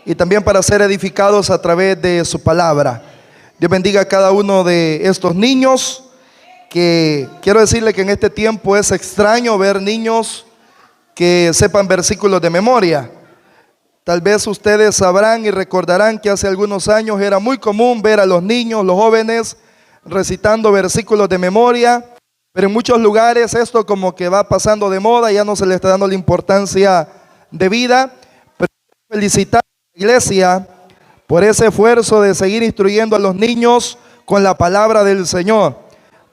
y también para ser edificados a través de su palabra. Dios bendiga a cada uno de estos niños, que quiero decirle que en este tiempo es extraño ver niños que sepan versículos de memoria. Tal vez ustedes sabrán y recordarán que hace algunos años era muy común ver a los niños, los jóvenes, recitando versículos de memoria, pero en muchos lugares esto como que va pasando de moda, ya no se le está dando la importancia debida. Pero felicitar a la iglesia por ese esfuerzo de seguir instruyendo a los niños con la palabra del Señor,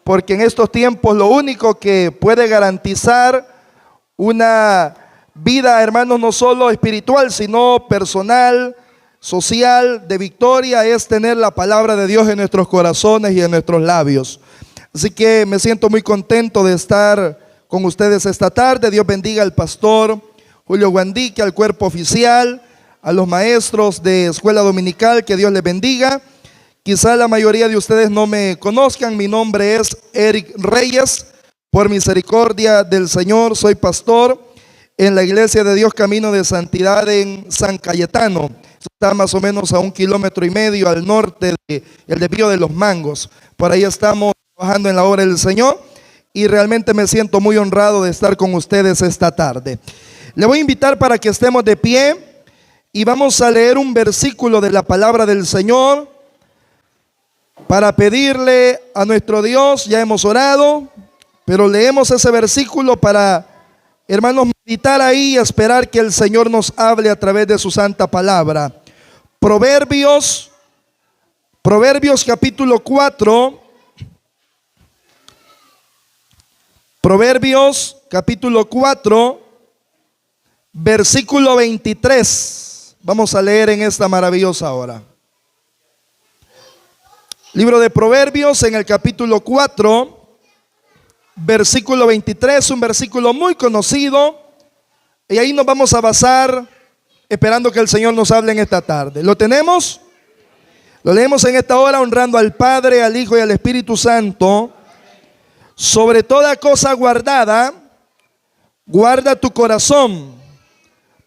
porque en estos tiempos lo único que puede garantizar una vida, hermanos, no solo espiritual, sino personal, social, de victoria, es tener la palabra de Dios en nuestros corazones y en nuestros labios. Así que me siento muy contento de estar con ustedes esta tarde. Dios bendiga al pastor Julio Guandique, al cuerpo oficial, a los maestros de escuela dominical, que Dios les bendiga. Quizá la mayoría de ustedes no me conozcan, mi nombre es Eric Reyes. Por misericordia del Señor soy pastor en la Iglesia de Dios Camino de Santidad en San Cayetano. Está más o menos a 1,5 kilómetros al norte del desvío de Los Mangos. Por ahí estamos trabajando en la obra del Señor y realmente me siento muy honrado de estar con ustedes esta tarde. Le voy a invitar para que estemos de pie y vamos a leer un versículo de la palabra del Señor para pedirle a nuestro Dios. Ya hemos orado, pero leemos ese versículo para, hermanos, meditar ahí y esperar que el Señor nos hable a través de su santa palabra. Proverbios capítulo 4. Proverbios capítulo 4, versículo 23. Vamos a leer en esta maravillosa hora. Libro de Proverbios en el capítulo 4, versículo 23, un versículo muy conocido. Y ahí nos vamos a basar, esperando que el Señor nos hable en esta tarde. ¿Lo tenemos? Lo leemos en esta hora, honrando al Padre, al Hijo y al Espíritu Santo. Sobre toda cosa guardada, guarda tu corazón,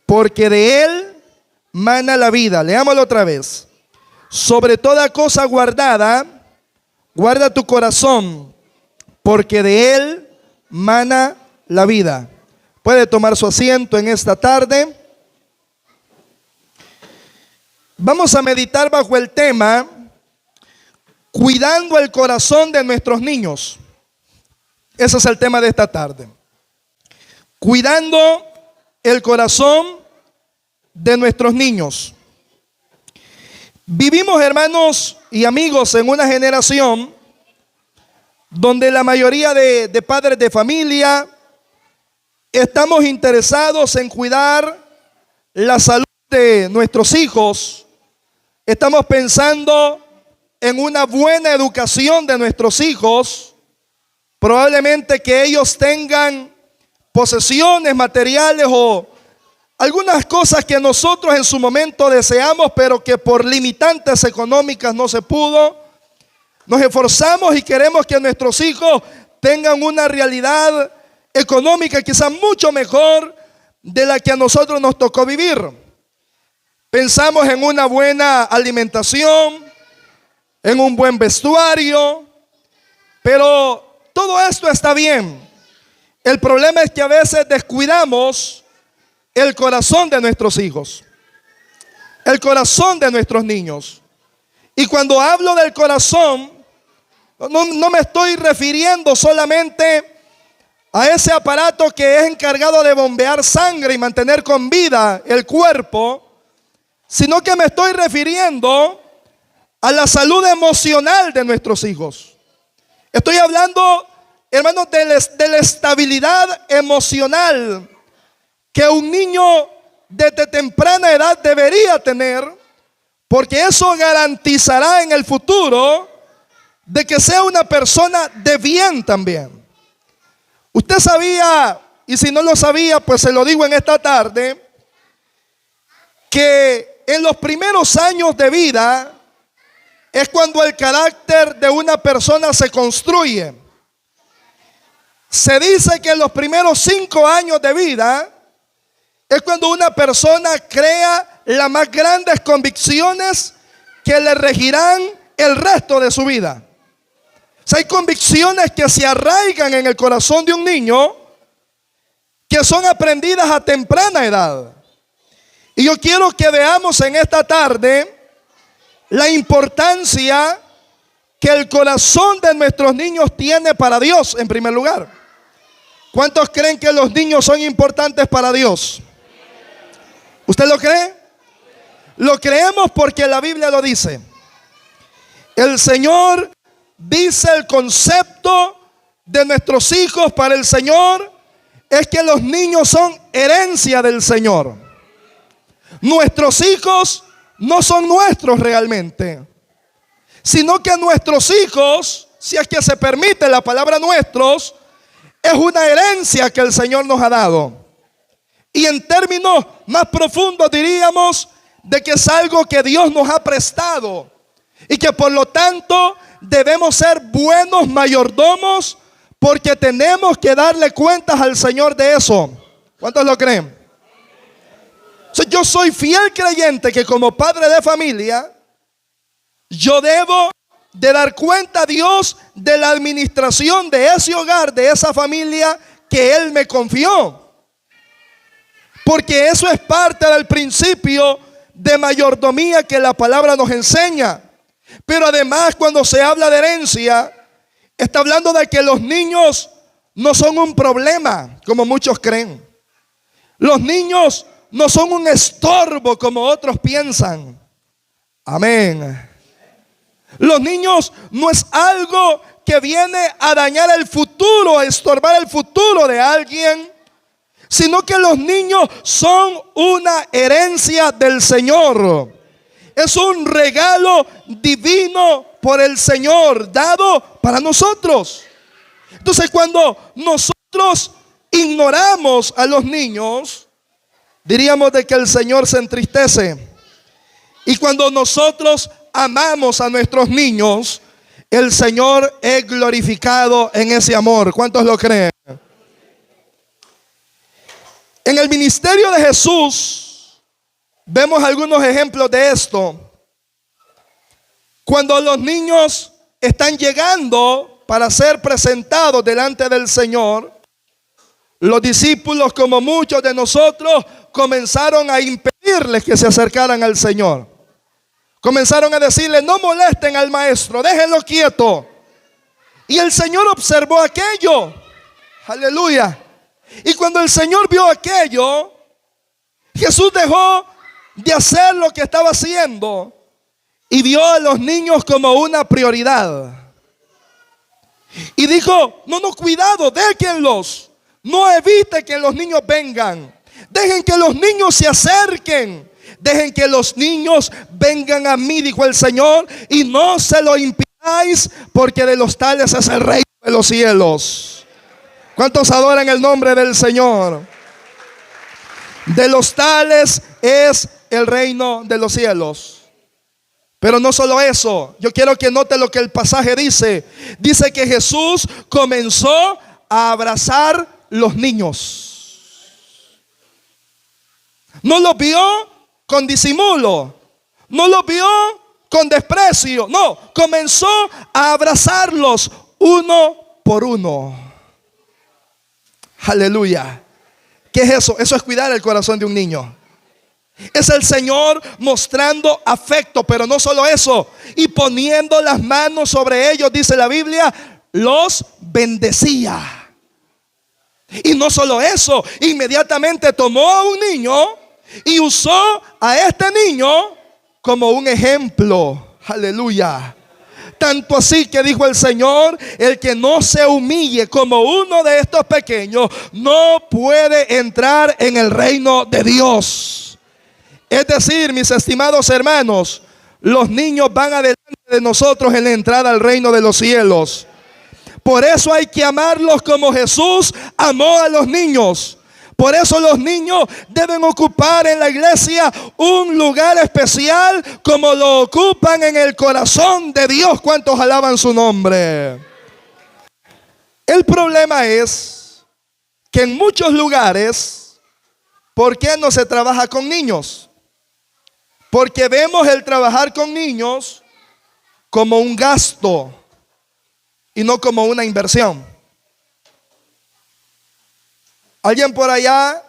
porque de él mana la vida. Leámoslo otra vez. Sobre toda cosa guardada, guarda tu corazón, porque de él mana la vida. Puede tomar su asiento en esta tarde. Vamos a meditar bajo el tema cuidando el corazón de nuestros niños. Ese es el tema de esta tarde. Cuidando el corazón de nuestros niños. Vivimos, hermanos y amigos, en una generación donde la mayoría de padres de familia estamos interesados en cuidar la salud de nuestros hijos. Estamos pensando en una buena educación de nuestros hijos. Probablemente que ellos tengan posesiones materiales o algunas cosas que nosotros en su momento deseamos, pero que por limitantes económicas no se pudo. Nos esforzamos y queremos que nuestros hijos tengan una realidad económica quizás mucho mejor de la que a nosotros nos tocó vivir. Pensamos en una buena alimentación, en un buen vestuario, pero todo esto está bien. El problema es que a veces descuidamos el corazón de nuestros hijos, el corazón de nuestros niños. Y cuando hablo del corazón, no me estoy refiriendo solamente a ese aparato que es encargado de bombear sangre y mantener con vida el cuerpo, sino que me estoy refiriendo a la salud emocional de nuestros hijos. Estoy hablando, hermanos, de la estabilidad emocional que un niño desde temprana edad debería tener, porque eso garantizará en el futuro de que sea una persona de bien también. Usted sabía, y si no lo sabía, pues se lo digo en esta tarde, que en los primeros años de vida es cuando el carácter de una persona se construye. Se dice que en los primeros 5 años de vida es cuando una persona crea las más grandes convicciones que le regirán el resto de su vida. O sea, hay convicciones que se arraigan en el corazón de un niño, que son aprendidas a temprana edad. Y yo quiero que veamos en esta tarde la importancia que el corazón de nuestros niños tiene para Dios en primer lugar. ¿Cuántos creen que los niños son importantes para Dios? ¿Usted lo cree? Lo creemos porque la Biblia lo dice. El Señor dice el concepto de nuestros hijos para el Señor es que los niños son herencia del Señor. Nuestros hijos no son nuestros realmente, sino que nuestros hijos, si es que se permite la palabra nuestros, es una herencia que el Señor nos ha dado. Y en términos más profundos diríamos de que es algo que Dios nos ha prestado y que por lo tanto debemos ser buenos mayordomos, porque tenemos que darle cuentas al Señor de eso. ¿Cuántos lo creen? Yo soy fiel creyente que como padre de familia, yo debo de dar cuenta a Dios de la administración de ese hogar, de esa familia que Él me confió. Porque eso es parte del principio de mayordomía que la palabra nos enseña. Pero además, cuando se habla de herencia, está hablando de que los niños no son un problema, como muchos creen. Los niños no son un estorbo, como otros piensan. Amén. Los niños no es algo que viene a dañar el futuro, a estorbar el futuro de alguien, sino que los niños son una herencia del Señor. Es un regalo divino por el Señor, dado para nosotros. Entonces, cuando nosotros ignoramos a los niños, diríamos de que el Señor se entristece. Y cuando nosotros amamos a nuestros niños, el Señor es glorificado en ese amor. ¿Cuántos lo creen? En el ministerio de Jesús vemos algunos ejemplos de esto. Cuando los niños están llegando para ser presentados delante del Señor, los discípulos, como muchos de nosotros, comenzaron a impedirles que se acercaran al Señor. Comenzaron a decirle: no molesten al maestro, déjenlo quieto. Y el Señor observó aquello. Aleluya. Y cuando el Señor vio aquello, Jesús dejó de hacer lo que estaba haciendo y vio a los niños como una prioridad. Y dijo: no, cuidado, déjenlos. No evite que los niños vengan. Dejen que los niños se acerquen. Dejen que los niños vengan a mí, dijo el Señor, y no se lo impidáis, porque de los tales es el reino de los cielos. ¿Cuántos adoran el nombre del Señor? De los tales es el reino de los cielos. Pero no solo eso, yo quiero que note lo que el pasaje dice. Dice que Jesús comenzó a abrazar los niños. No los vio con disimulo, no los vio con desprecio, no, comenzó a abrazarlos uno por uno. Aleluya. ¿Qué es eso? Eso es cuidar el corazón de un niño. Es el Señor mostrando afecto, pero no solo eso, y poniendo las manos sobre ellos, dice la Biblia, los bendecía. Y no solo eso, inmediatamente tomó a un niño y usó a este niño como un ejemplo. Aleluya. Tanto así que dijo el Señor: el que no se humille como uno de estos pequeños no puede entrar en el reino de Dios. Es decir, mis estimados hermanos, los niños van adelante de nosotros en la entrada al reino de los cielos. Por eso hay que amarlos como Jesús amó a los niños. Por eso los niños deben ocupar en la iglesia un lugar especial, como lo ocupan en el corazón de Dios. ¿Cuántos alaban su nombre? El problema es que en muchos lugares, ¿por qué no se trabaja con niños? Porque vemos el trabajar con niños como un gasto y no como una inversión. Alguien por allá,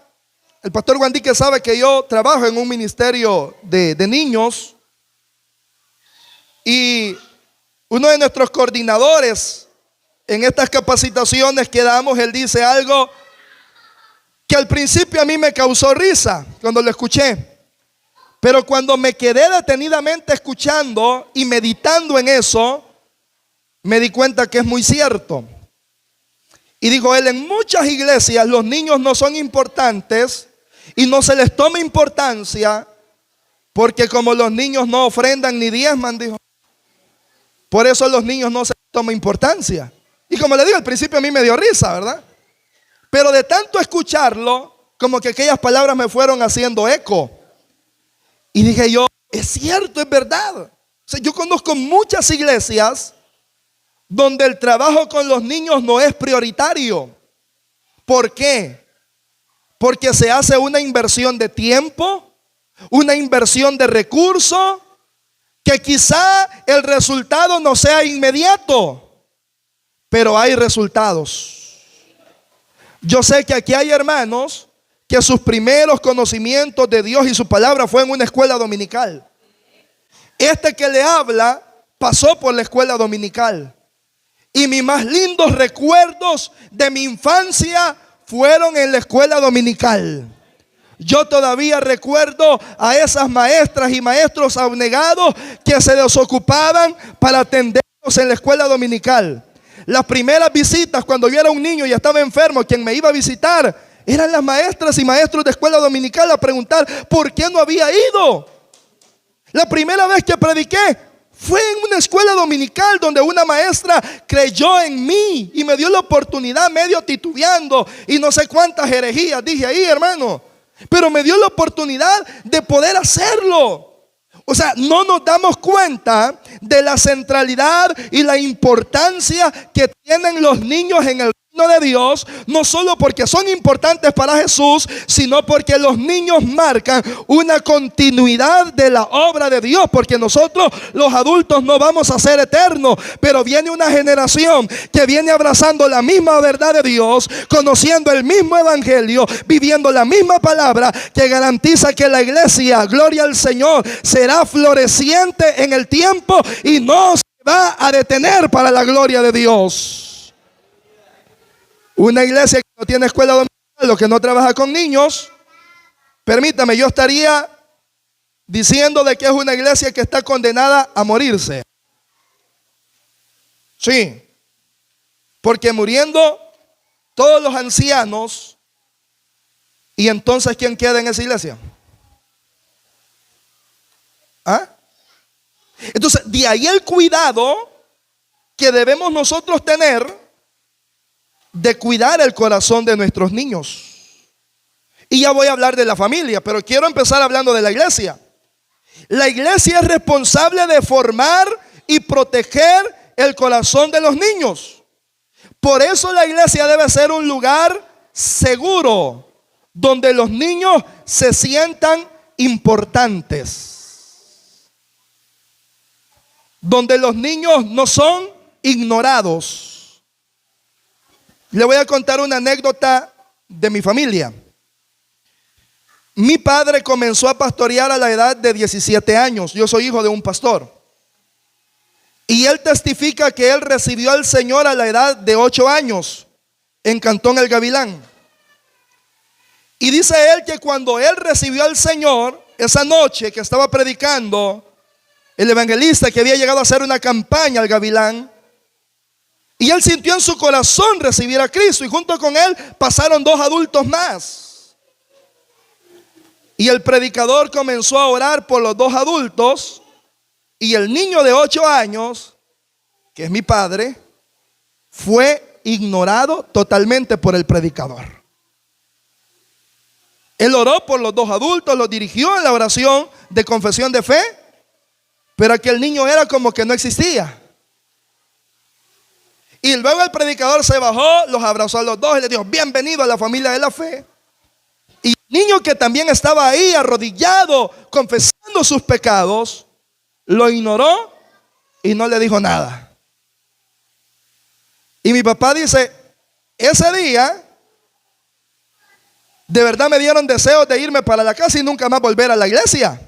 el pastor Guandique sabe que yo trabajo en un ministerio de niños, y uno de nuestros coordinadores en estas capacitaciones que damos, él dice algo que al principio a mí me causó risa cuando lo escuché. Pero cuando me quedé detenidamente escuchando y meditando en eso, me di cuenta que es muy cierto. Y dijo él, en muchas iglesias los niños no son importantes y no se les toma importancia porque como los niños no ofrendan ni diezman, dijo, por eso a los niños no se les toma importancia. Y como le digo, al principio a mí me dio risa, ¿verdad? Pero de tanto escucharlo, como que aquellas palabras me fueron haciendo eco. Y dije yo, es cierto, es verdad. O sea, yo conozco muchas iglesias donde el trabajo con los niños no es prioritario. ¿Por qué? Porque se hace una inversión de tiempo, una inversión de recursos, que quizá el resultado no sea inmediato, pero hay resultados. Yo sé que aquí hay hermanos que sus primeros conocimientos de Dios y su palabra fue en una escuela dominical. Este que le habla pasó por la escuela dominical. Y mis más lindos recuerdos de mi infancia fueron en la escuela dominical. Yo todavía recuerdo a esas maestras y maestros abnegados que se desocupaban para atendernos en la escuela dominical. Las primeras visitas, cuando yo era un niño y estaba enfermo, quien me iba a visitar eran las maestras y maestros de escuela dominical a preguntar por qué no había ido. La primera vez que prediqué fue en una escuela dominical donde una maestra creyó en mí y me dio la oportunidad, medio titubeando y no sé cuántas herejías dije ahí, hermano, pero me dio la oportunidad de poder hacerlo. O sea, no nos damos cuenta de la centralidad y la importancia que tienen los niños en el de Dios, no solo porque son importantes para Jesús, sino porque los niños marcan una continuidad de la obra de Dios, porque nosotros los adultos no vamos a ser eternos, pero viene una generación que viene abrazando la misma verdad de Dios, conociendo el mismo evangelio, viviendo la misma palabra, que garantiza que la iglesia, gloria al Señor, será floreciente en el tiempo y no se va a detener para la gloria de Dios. Una iglesia que no tiene escuela dominical, o que no trabaja con niños, permítame, yo estaría diciendo de que es una iglesia que está condenada a morirse. Sí, porque muriendo todos los ancianos, ¿y entonces quién queda en esa iglesia? ¿Ah? Entonces, de ahí el cuidado que debemos nosotros tener de cuidar el corazón de nuestros niños. Y ya voy a hablar de la familia, pero quiero empezar hablando de la iglesia. La iglesia es responsable de formar y proteger el corazón de los niños. Por eso la iglesia debe ser un lugar seguro, donde los niños se sientan importantes, donde los niños no son ignorados. Le voy a contar una anécdota de mi familia. Mi padre comenzó a pastorear a la edad de 17 años. Yo soy hijo de un pastor. Y él testifica que él recibió al Señor a la edad de 8 años en Cantón El Gavilán. Y dice él que cuando él recibió al Señor, esa noche que estaba predicando, el evangelista que había llegado a hacer una campaña al Gavilán, y él sintió en su corazón recibir a Cristo, y junto con él pasaron 2 adultos más. Y el predicador comenzó a orar por los 2 adultos, y el niño de 8 años, que es mi padre, fue ignorado totalmente por el predicador. Él oró por los 2 adultos, los dirigió en la oración de confesión de fe, pero aquel niño era como que no existía. Y luego el predicador se bajó, los abrazó a los 2 y les dijo: bienvenido a la familia de la fe. Y el niño, que también estaba ahí arrodillado, confesando sus pecados, lo ignoró y no le dijo nada. Y mi papá dice, ese día de verdad me dieron deseos de irme para la casa y nunca más volver a la iglesia.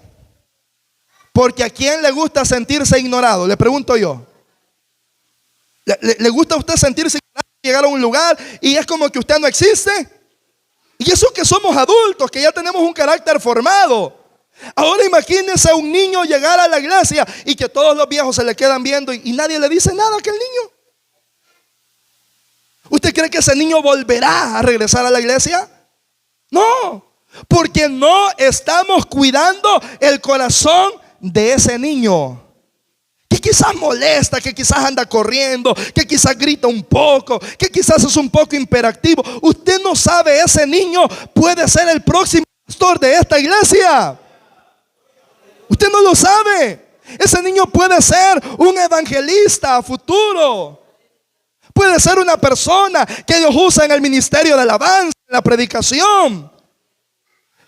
Porque ¿a quién le gusta sentirse ignorado? Le pregunto yo. ¿Le gusta a usted sentirse ignorado, llegar a un lugar y es como que usted no existe? Y eso que somos adultos, que ya tenemos un carácter formado. Ahora imagínese a un niño llegar a la iglesia y que todos los viejos se le quedan viendo y nadie le dice nada a aquel niño. ¿Usted cree que ese niño volverá a regresar a la iglesia? No, porque no estamos cuidando el corazón de ese niño, que quizás molesta, que quizás anda corriendo, que quizás grita un poco, que quizás es un poco hiperactivo. Usted no sabe, ese niño puede ser el próximo pastor de esta iglesia. Usted no lo sabe. Ese niño puede ser un evangelista a futuro. Puede ser una persona que Dios usa en el ministerio de alabanza, en la predicación.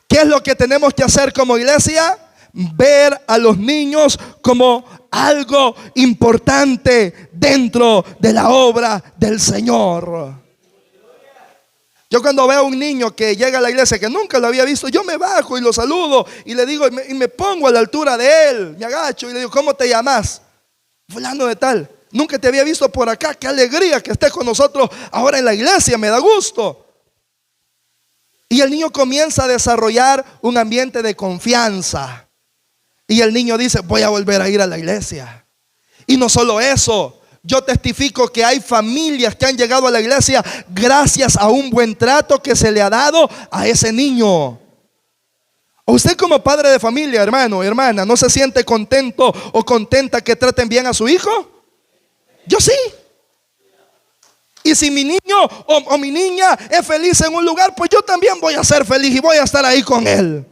¿Qué es lo que tenemos que hacer como iglesia? Ver a los niños como algo importante dentro de la obra del Señor. Yo cuando veo a un niño que llega a la iglesia que nunca lo había visto, yo me bajo y lo saludo y le digo, y me pongo a la altura de él, me agacho y le digo, ¿cómo te llamas? Fulano de tal. Nunca te había visto por acá, qué alegría que estés con nosotros ahora en la iglesia, me da gusto. Y el niño comienza a desarrollar un ambiente de confianza. Y el niño dice, voy a volver a ir a la iglesia. Y no solo eso, yo testifico que hay familias que han llegado a la iglesia gracias a un buen trato que se le ha dado a ese niño. Usted como padre de familia, hermano, hermana, ¿no se siente contento o contenta que traten bien a su hijo? Yo sí. Y si mi niño o mi niña es feliz en un lugar, pues yo también voy a ser feliz y voy a estar ahí con él.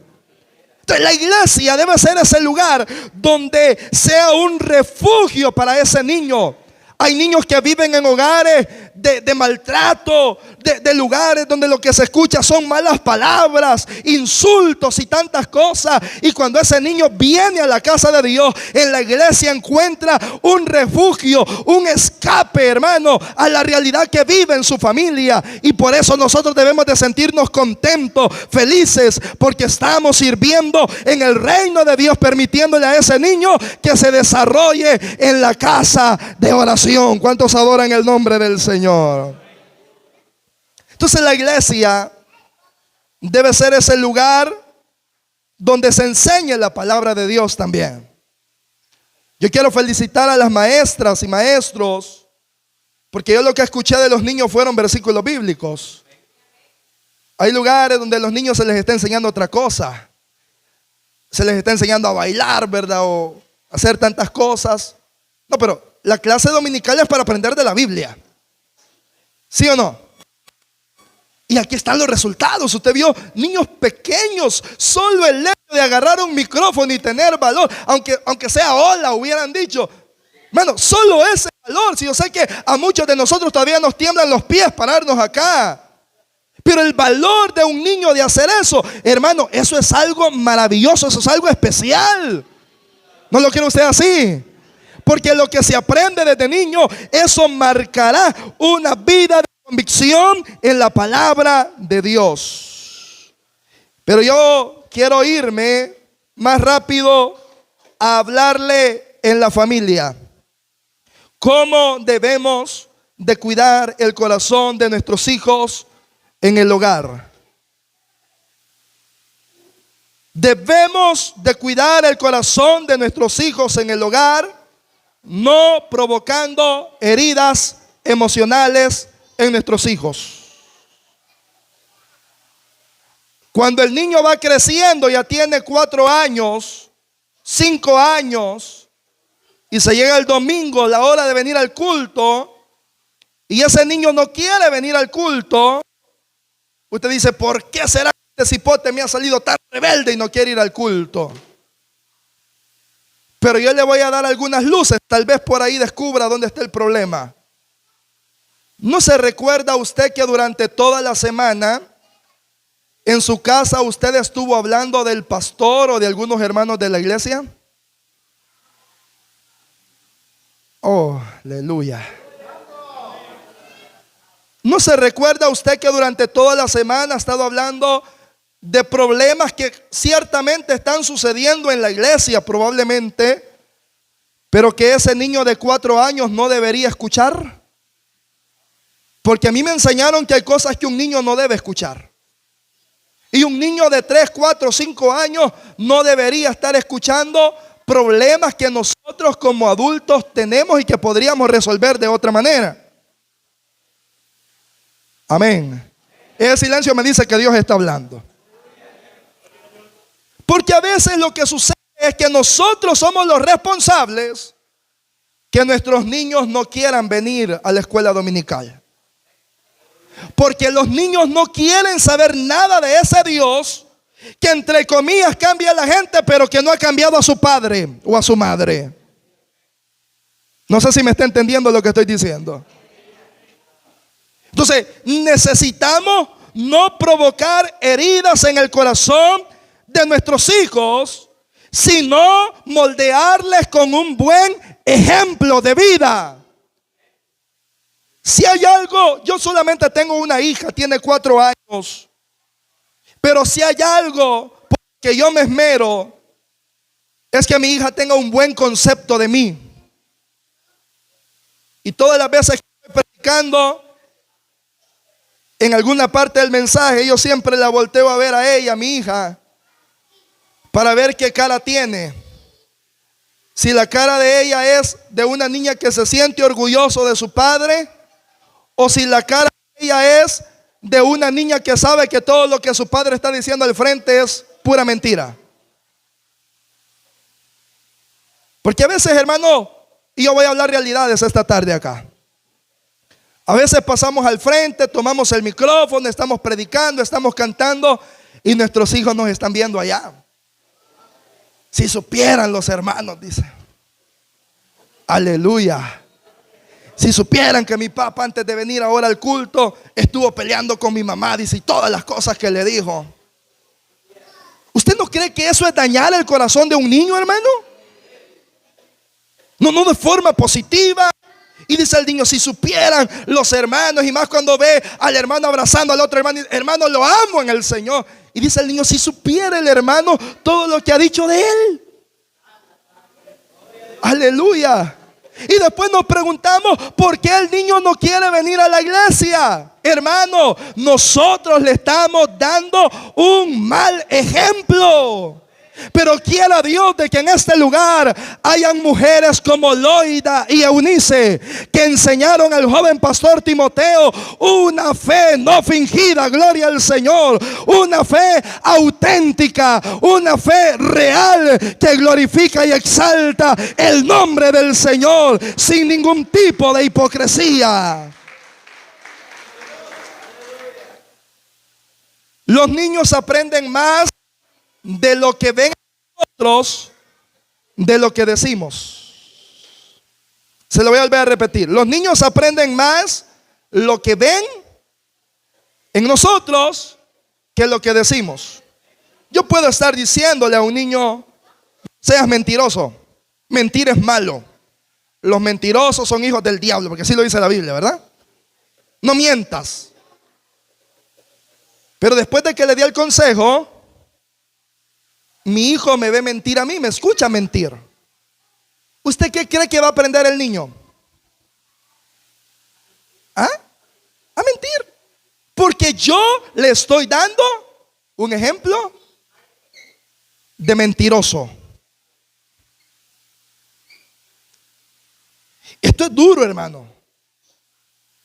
Entonces la iglesia debe ser ese lugar donde sea un refugio para ese niño. Hay niños que viven en hogares de maltrato, de lugares donde lo que se escucha son malas palabras, insultos y tantas cosas. Y cuando ese niño viene a la casa de Dios, en la iglesia encuentra un refugio, un escape, hermano, a la realidad que vive en su familia. Y por eso nosotros debemos de sentirnos contentos, felices, porque estamos sirviendo en el reino de Dios, permitiéndole a ese niño que se desarrolle en la casa de oración. ¿Cuántos adoran el nombre del Señor? Entonces la iglesia debe ser ese lugar donde se enseñe la palabra de Dios también. Yo quiero felicitar a las maestras y maestros, porque yo lo que escuché de los niños fueron versículos bíblicos. Hay lugares donde a los niños se les está enseñando otra cosa. Se les está enseñando a bailar, ¿verdad? O hacer tantas cosas. No, pero la clase dominical es para aprender de la Biblia. ¿Sí o no? Y aquí están los resultados. Usted vio niños pequeños, solo el hecho de agarrar un micrófono y tener valor, aunque sea hola, hubieran dicho. Bueno, solo ese valor. Si yo sé que a muchos de nosotros todavía nos tiemblan los pies pararnos acá. Pero el valor de un niño de hacer eso, hermano, eso es algo maravilloso, eso es algo especial. ¿No lo quiere usted así? Porque lo que se aprende desde niño, eso marcará una vida de convicción en la palabra de Dios. Pero yo quiero irme más rápido a hablarle en la familia. ¿Cómo debemos de cuidar el corazón de nuestros hijos en el hogar? Debemos de cuidar el corazón de nuestros hijos en el hogar, no provocando heridas emocionales en nuestros hijos. Cuando el niño va creciendo, ya tiene 4 años, 5 años, y se llega el domingo, la hora de venir al culto, y ese niño no quiere venir al culto, usted dice, ¿por qué será que este cipote me ha salido tan rebelde y no quiere ir al culto? Pero yo le voy a dar algunas luces, tal vez por ahí descubra dónde está el problema. ¿No se recuerda usted que durante toda la semana ¿En su casa usted estuvo hablando del pastor o de algunos hermanos de la iglesia? Oh, aleluya. ¿No se recuerda usted que durante toda la semana ha estado hablando de problemas que ciertamente están sucediendo en la iglesia probablemente, pero que ese niño de 4 años no debería escuchar? Porque a mí me enseñaron que hay cosas que un niño no debe escuchar. Y un niño de 3, 4, 5 años no debería estar escuchando problemas que nosotros como adultos tenemos y que podríamos resolver de otra manera. Amén. Ese silencio me dice que Dios está hablando. Porque a veces lo que sucede es que nosotros somos los responsables que nuestros niños no quieran venir a la escuela dominical. Porque los niños no quieren saber nada de ese Dios que entre comillas cambia a la gente, pero que no ha cambiado a su padre o a su madre. No sé si me está entendiendo lo que estoy diciendo. Entonces, necesitamos no provocar heridas en el corazón de nuestros hijos, sino moldearles con un buen ejemplo de vida. Si hay algo, yo solamente tengo una hija, tiene 4 años, pero si hay algo que yo me esmero, es que mi hija tenga un buen concepto de mí. Y todas las veces que estoy predicando, en alguna parte del mensaje, yo siempre la volteo a ver a ella, a mi hija, para ver qué cara tiene. Si la cara de ella es de una niña que se siente orgulloso de su padre, o si la cara de ella es de una niña que sabe que todo lo que su padre está diciendo al frente es pura mentira. Porque a veces, hermano, y yo voy a hablar realidades esta tarde acá. A veces pasamos al frente, tomamos el micrófono, estamos predicando, estamos cantando y nuestros hijos nos están viendo allá. Si supieran los hermanos, dice. Aleluya. Si supieran que mi papá antes de venir ahora al culto estuvo peleando con mi mamá, dice, y todas las cosas que le dijo. ¿Usted no cree que eso es dañar el corazón de un niño, hermano? No de forma positiva. Y dice el niño, si supieran los hermanos, y más cuando ve al hermano abrazando al otro hermano, hermano, lo amo en el Señor. Y dice el niño, si supiera el hermano todo lo que ha dicho de él. Aleluya. Y después nos preguntamos, ¿por qué el niño no quiere venir a la iglesia? Hermano, nosotros le estamos dando un mal ejemplo. Pero quiera Dios de que en este lugar hayan mujeres como Loida y Eunice, que enseñaron al joven pastor Timoteo una fe no fingida, gloria al Señor, una fe auténtica, una fe real que glorifica y exalta el nombre del Señor sin ningún tipo de hipocresía. Los niños aprenden más de lo que ven nosotros, de lo que decimos. Se lo voy a volver a repetir. Los niños aprenden más lo que ven en nosotros que lo que decimos. Yo puedo estar diciéndole a un niño, seas mentiroso. Mentir es malo. Los mentirosos son hijos del diablo, porque así lo dice la Biblia, ¿verdad? No mientas. Pero después de que le di el consejo, mi hijo me ve mentir a mí, me escucha mentir. ¿Usted qué cree que va a aprender el niño? ¿Ah? A mentir. Porque yo le estoy dando un ejemplo de mentiroso. Esto es duro, hermano.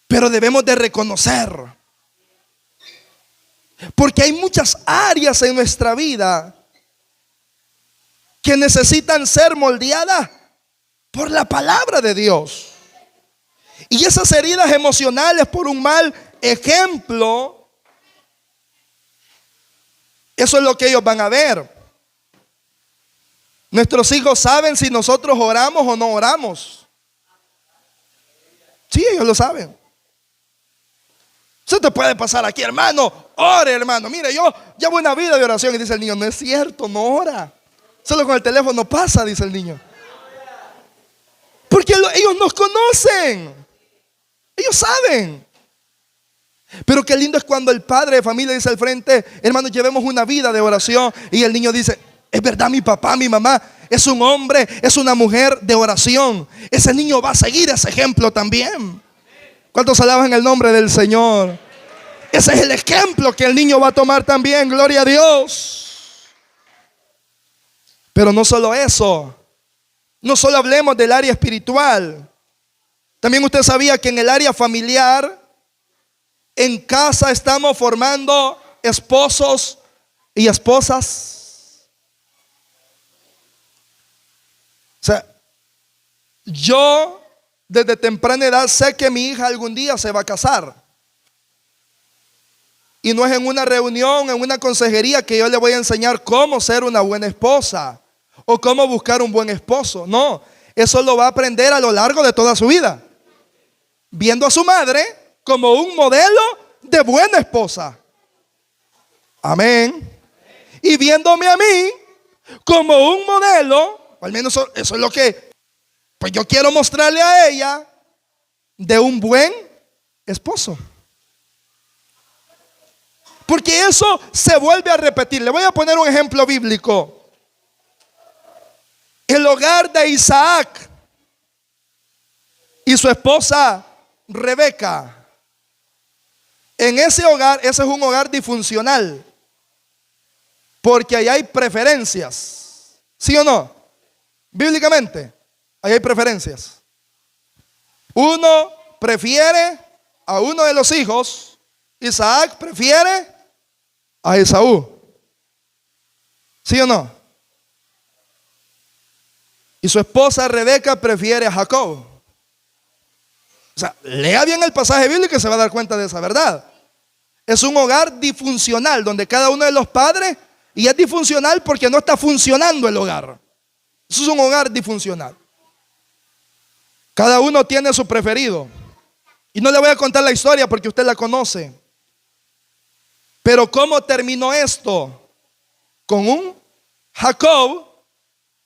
Pero debemos de reconocer. Porque hay muchas áreas en nuestra vida que necesitan ser moldeadas por la palabra de Dios. Y esas heridas emocionales por un mal ejemplo, eso es lo que ellos van a ver. Nuestros hijos saben si nosotros oramos o no oramos. Sí, ellos lo saben. Eso te puede pasar aquí, hermano. Ore, hermano. Mire, yo llevo una vida de oración. Y dice el niño, no es cierto, no ora. Solo con el teléfono pasa, dice el niño. Porque ellos nos conocen. Ellos saben. Pero qué lindo es cuando el padre de familia dice al frente, hermano, llevemos una vida de oración. Y el niño dice, es verdad, mi papá, mi mamá es un hombre, es una mujer de oración. Ese niño va a seguir ese ejemplo también. ¿Cuántos alaban el nombre del Señor? Ese es el ejemplo que el niño va a tomar también, gloria a Dios. Pero no solo eso, no solo hablemos del área espiritual. También usted sabía que en el área familiar, en casa estamos formando esposos y esposas. O sea, yo desde temprana edad sé que mi hija algún día se va a casar. Y no es en una reunión, en una consejería que yo le voy a enseñar cómo ser una buena esposa o cómo buscar un buen esposo. No, eso lo va a aprender a lo largo de toda su vida, viendo a su madre como un modelo de buena esposa. Amén. Y viéndome a mí como un modelo, o al menos eso es lo que pues yo quiero mostrarle a ella, de un buen esposo. Porque eso se vuelve a repetir. Le voy a poner un ejemplo bíblico. El hogar de Isaac y su esposa Rebeca. En ese hogar, ese es un hogar disfuncional. Porque ahí hay preferencias. ¿Sí o no? Bíblicamente, ahí hay preferencias. Uno prefiere a uno de los hijos. Isaac prefiere a Esaú. ¿Sí o no? Y su esposa Rebeca prefiere a Jacob. O sea, lea bien el pasaje bíblico y se va a dar cuenta de esa verdad. Es un hogar disfuncional donde cada uno de los padres, y es disfuncional porque no está funcionando el hogar. Eso es un hogar disfuncional. Cada uno tiene su preferido. Y no le voy a contar la historia porque usted la conoce. Pero ¿cómo terminó esto? Con un Jacob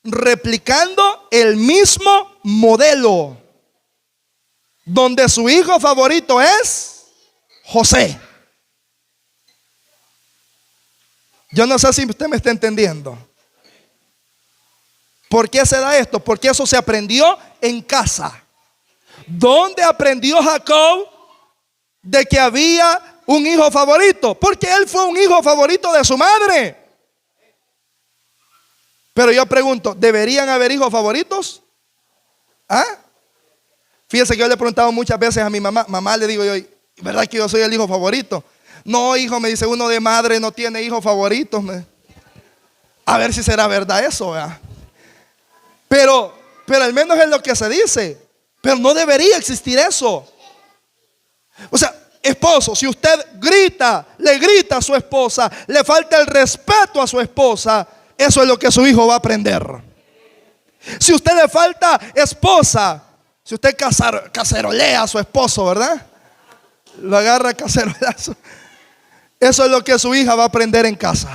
replicando el mismo modelo, donde su hijo favorito es José. Yo no sé si usted me está entendiendo. ¿Por qué se da esto? Porque eso se aprendió en casa. ¿Dónde aprendió Jacob de que había un hijo favorito? Porque él fue un hijo favorito de su madre. Pero yo pregunto, ¿deberían haber hijos favoritos? ¿Ah? Fíjese que yo le he preguntado muchas veces a mi mamá. Mamá, le digo yo, ¿verdad que yo soy el hijo favorito? No, hijo, me dice, uno de madre no tiene hijos favoritos. A ver si será verdad eso, ¿verdad? Pero al menos es lo que se dice. Pero no debería existir eso. O sea, esposo, si usted le grita a su esposa, le falta el respeto a su esposa, eso es lo que su hijo va a aprender. Si usted le falta esposa, si usted cacerolea a su esposo, ¿verdad? Lo agarra cacerolazo. Eso es lo que su hija va a aprender en casa.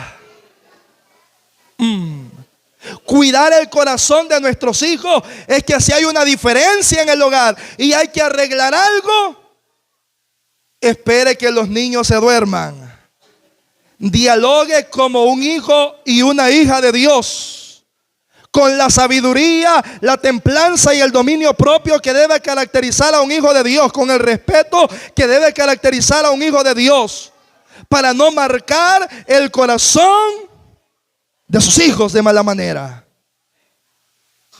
Cuidar el corazón de nuestros hijos es que si hay una diferencia en el hogar y hay que arreglar algo, espere que los niños se duerman. Dialogue como un hijo y una hija de Dios, con la sabiduría, la templanza y el dominio propio que debe caracterizar a un hijo de Dios, con el respeto que debe caracterizar a un hijo de Dios, para no marcar el corazón de sus hijos de mala manera.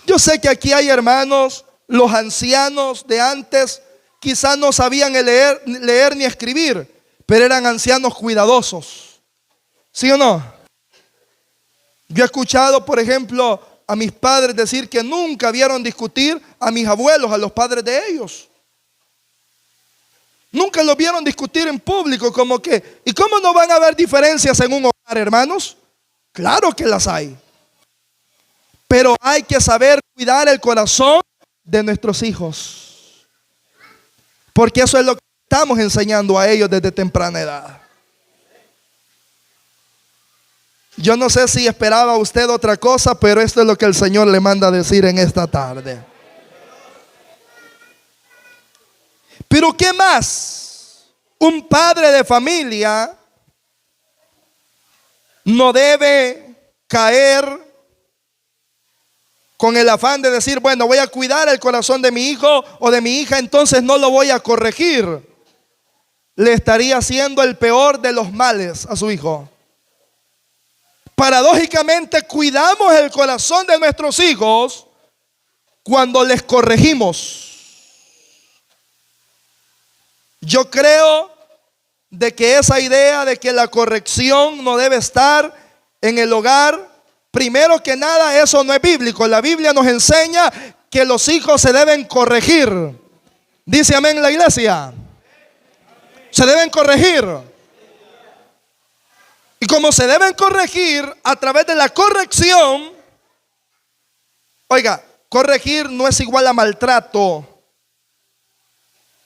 Yo sé que aquí hay hermanos, los ancianos de antes quizás no sabían leer ni escribir, pero eran ancianos cuidadosos. ¿Sí o no? Yo he escuchado, por ejemplo, a mis padres decir que nunca vieron discutir a mis abuelos, a los padres de ellos. Nunca los vieron discutir en público, como que, ¿y cómo no van a haber diferencias en un hogar, hermanos? Claro que las hay. Pero hay que saber cuidar el corazón de nuestros hijos. Porque eso es lo que estamos enseñando a ellos desde temprana edad. Yo no sé si esperaba usted otra cosa, pero esto es lo que el Señor le manda a decir en esta tarde. Pero ¿qué más? Un padre de familia no debe caer con el afán de decir, bueno, voy a cuidar el corazón de mi hijo o de mi hija, entonces no lo voy a corregir. Le estaría haciendo el peor de los males a su hijo. Paradójicamente, cuidamos el corazón de nuestros hijos cuando les corregimos. Yo creo de que esa idea de que la corrección no debe estar en el hogar, primero que nada, eso no es bíblico. La Biblia nos enseña que los hijos se deben corregir. Dice amén la iglesia. Se deben corregir. Y como se deben corregir a través de la corrección, oiga, corregir no es igual a maltrato.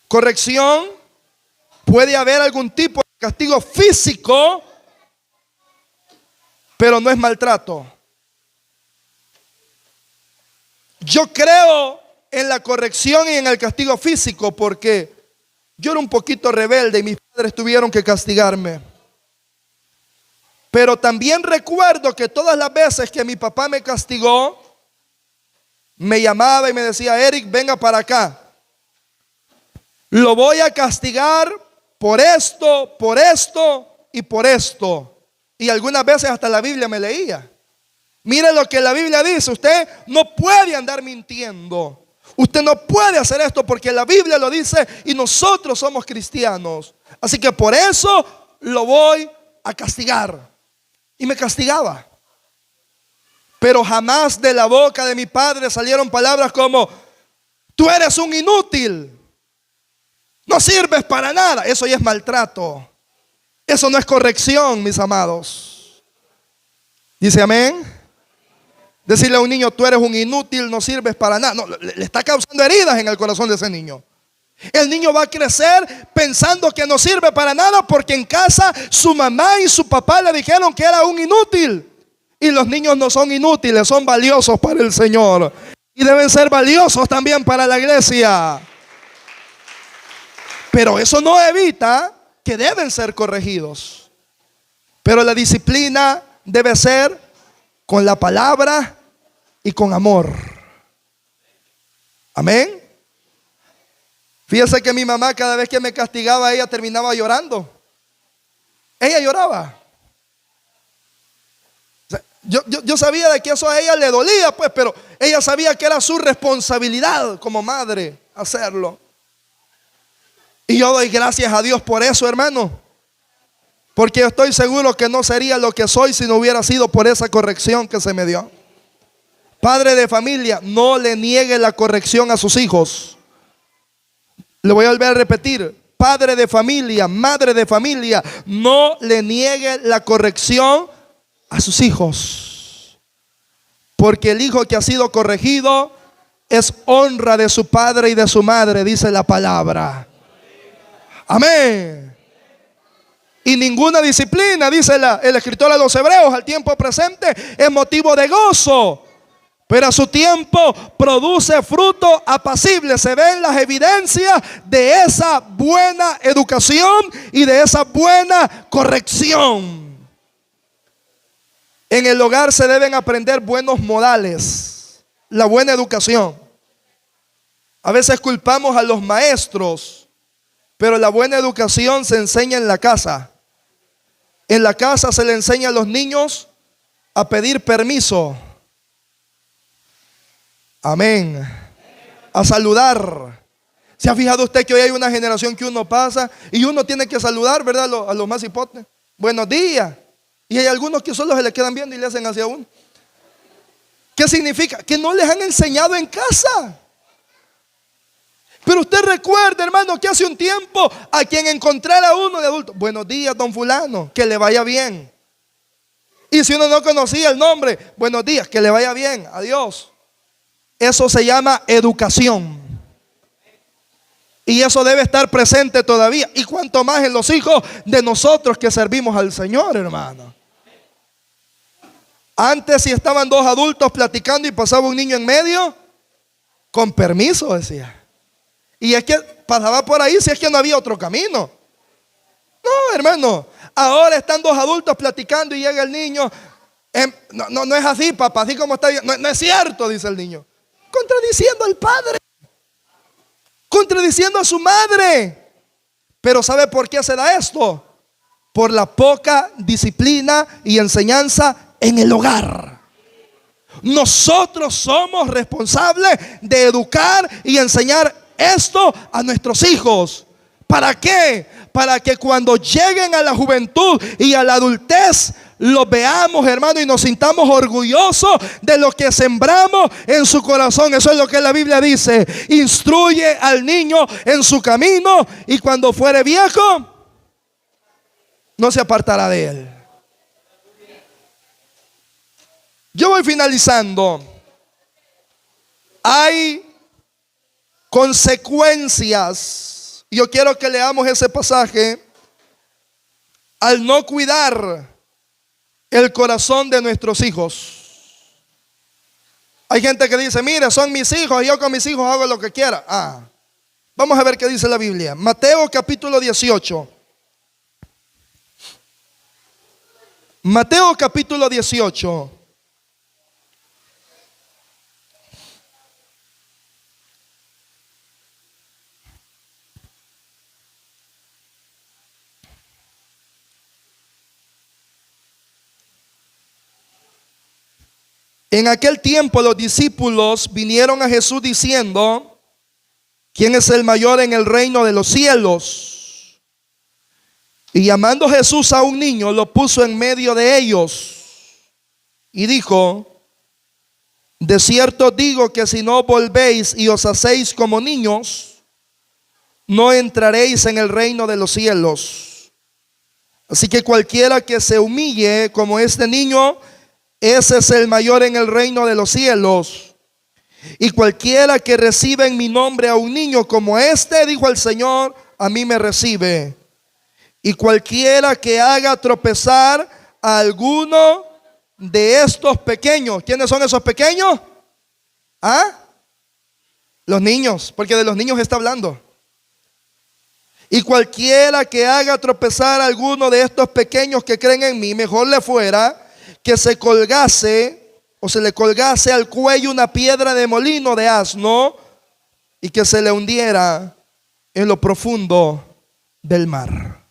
Corrección, puede haber algún tipo de castigo físico, pero no es maltrato. Yo creo en la corrección y en el castigo físico porque yo era un poquito rebelde y mis padres tuvieron que castigarme. Pero también recuerdo que todas las veces que mi papá me castigó, me llamaba y me decía, Eric, venga para acá. Lo voy a castigar por esto y por esto. Y algunas veces hasta la Biblia me leía. Mire lo que la Biblia dice. Usted no puede andar mintiendo. Usted no puede hacer esto porque la Biblia lo dice y nosotros somos cristianos. Así que por eso lo voy a castigar. Y me castigaba. Pero jamás de la boca de mi padre salieron palabras como, tú eres un inútil. No sirves para nada. Eso ya es maltrato. Eso no es corrección, mis amados. Dice amén. Decirle a un niño, tú eres un inútil, no sirves para nada. No, le está causando heridas en el corazón de ese niño. El niño va a crecer pensando que no sirve para nada porque en casa su mamá y su papá le dijeron que era un inútil. Y los niños no son inútiles, son valiosos para el Señor. Y deben ser valiosos también para la iglesia. Pero eso no evita que deben ser corregidos. Pero la disciplina debe ser con la palabra y con amor. Amén. Fíjese que mi mamá cada vez que me castigaba, ella terminaba llorando. Ella lloraba. O sea, yo sabía de que eso a ella le dolía, pues, pero ella sabía que era su responsabilidad como madre hacerlo. Y yo doy gracias a Dios por eso, hermano. Porque yo estoy seguro que no sería lo que soy si no hubiera sido por esa corrección que se me dio. Padre de familia, no le niegue la corrección a sus hijos. Le voy a volver a repetir. Padre de familia, madre de familia, no le niegue la corrección a sus hijos. Porque el hijo que ha sido corregido es honra de su padre y de su madre, dice la palabra. Amén. Y ninguna disciplina, dice el escritor a los Hebreos, al tiempo presente es motivo de gozo, pero a su tiempo produce fruto apacible. Se ven las evidencias de esa buena educación y de esa buena corrección. En el hogar se deben aprender buenos modales, la buena educación. A veces culpamos a los maestros, pero la buena educación se enseña en la casa. En la casa se le enseña a los niños a pedir permiso. Amén. A saludar. ¿Se ha fijado usted que hoy hay una generación que uno pasa y uno tiene que saludar, verdad, a los más hipotes? Buenos días. Y hay algunos que solo se le quedan viendo y le hacen hacia uno. ¿Qué significa? Que no les han enseñado en casa. Pero usted recuerda, hermano, que hace un tiempo a quien encontrara uno de adulto, buenos días, don fulano, que le vaya bien. Y si uno no conocía el nombre, buenos días, que le vaya bien, adiós. Eso se llama educación. Y eso debe estar presente todavía. Y cuanto más en los hijos de nosotros que servimos al Señor, hermano. Antes, si estaban dos adultos platicando y pasaba un niño en medio, con permiso decía. Y es que pasaba por ahí si es que no había otro camino. No, hermano. Ahora están dos adultos platicando y llega el niño. No es así, papá, así como está. No es cierto, dice el niño. Contradiciendo al padre. Contradiciendo a su madre. Pero ¿sabe por qué se da esto? Por la poca disciplina y enseñanza en el hogar. Nosotros somos responsables de educar y enseñar esto a nuestros hijos. ¿Para qué? Para que cuando lleguen a la juventud y a la adultez, los veamos, hermano, y nos sintamos orgullosos de lo que sembramos en su corazón. Eso es lo que la Biblia dice. Instruye al niño en su camino y cuando fuere viejo, no se apartará de él. Yo voy finalizando. Hay consecuencias. Yo quiero que leamos ese pasaje. Al no cuidar el corazón de nuestros hijos. Hay gente que dice, mire, son mis hijos y yo con mis hijos hago lo que quiera. Vamos a ver qué dice la Biblia. Mateo capítulo 18. Mateo capítulo 18. En aquel tiempo los discípulos vinieron a Jesús diciendo, ¿quién es el mayor en el reino de los cielos? Y llamando Jesús a un niño, lo puso en medio de ellos y dijo, de cierto digo que si no volvéis y os hacéis como niños, no entraréis en el reino de los cielos. Así que cualquiera que se humille como este niño, ese es el mayor en el reino de los cielos. Y cualquiera que reciba en mi nombre a un niño como este, dijo el Señor, a mí me recibe. Y cualquiera que haga tropezar a alguno de estos pequeños. ¿Quiénes son esos pequeños? Los niños, porque de los niños está hablando. Y cualquiera que haga tropezar a alguno de estos pequeños que creen en mí, mejor le fuera que se colgase o se le colgase al cuello una piedra de molino de asno y que se le hundiera en lo profundo del mar.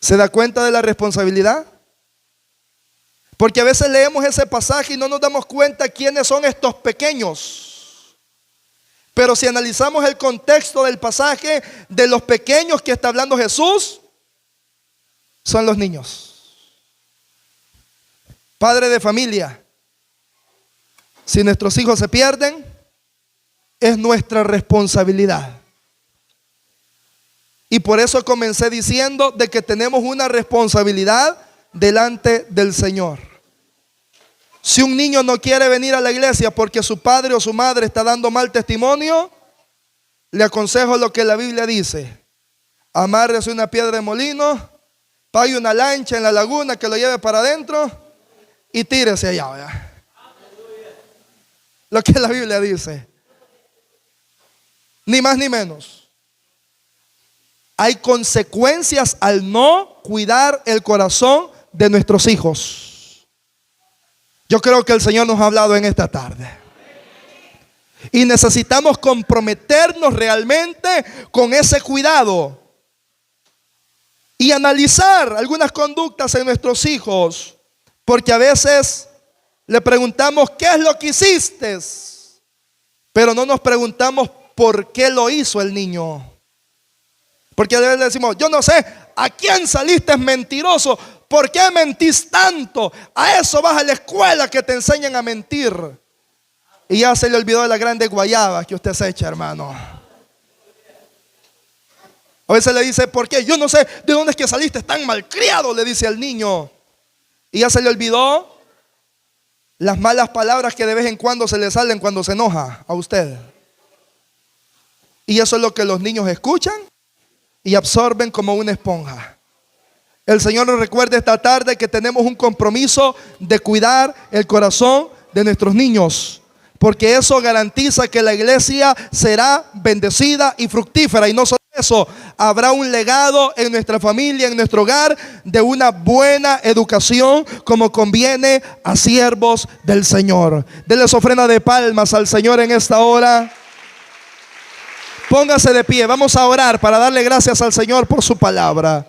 ¿Se da cuenta de la responsabilidad? Porque a veces leemos ese pasaje y no nos damos cuenta quiénes son estos pequeños. Pero si analizamos el contexto del pasaje, de los pequeños que está hablando Jesús, son los niños. Padre de familia, si nuestros hijos se pierden, es nuestra responsabilidad. Y por eso comencé diciendo de que tenemos una responsabilidad delante del Señor. Si un niño no quiere venir a la iglesia porque su padre o su madre está dando mal testimonio, le aconsejo lo que la Biblia dice. Amárrese una piedra de molino, pague una lancha en la laguna que lo lleve para adentro y tírese allá, ¿verdad? Lo que la Biblia dice. Ni más ni menos. Hay consecuencias al no cuidar el corazón de nuestros hijos. Yo creo que el Señor nos ha hablado en esta tarde. Y necesitamos comprometernos realmente con ese cuidado. Y analizar algunas conductas en nuestros hijos. Porque a veces le preguntamos, ¿qué es lo que hiciste? Pero no nos preguntamos por qué lo hizo el niño. Porque a veces le decimos, yo no sé, ¿a quién saliste mentiroso? ¿Por qué mentís tanto? A eso vas a la escuela que te enseñan a mentir. Y ya se le olvidó de la grande guayaba que usted se echa, hermano. A veces le dice, ¿por qué? Yo no sé de dónde es que saliste tan malcriado, le dice al niño. Y ya se le olvidó las malas palabras que de vez en cuando se le salen cuando se enoja a usted. Y eso es lo que los niños escuchan y absorben como una esponja. El Señor nos recuerda esta tarde que tenemos un compromiso de cuidar el corazón de nuestros niños, porque eso garantiza que la iglesia será bendecida y fructífera. Y no solo eso, habrá un legado en nuestra familia, en nuestro hogar, de una buena educación como conviene a siervos del Señor. Denle su ofrenda de palmas al Señor en esta hora. Póngase de pie, vamos a orar para darle gracias al Señor por su palabra.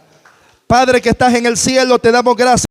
Padre que estás en el cielo, te damos gracias.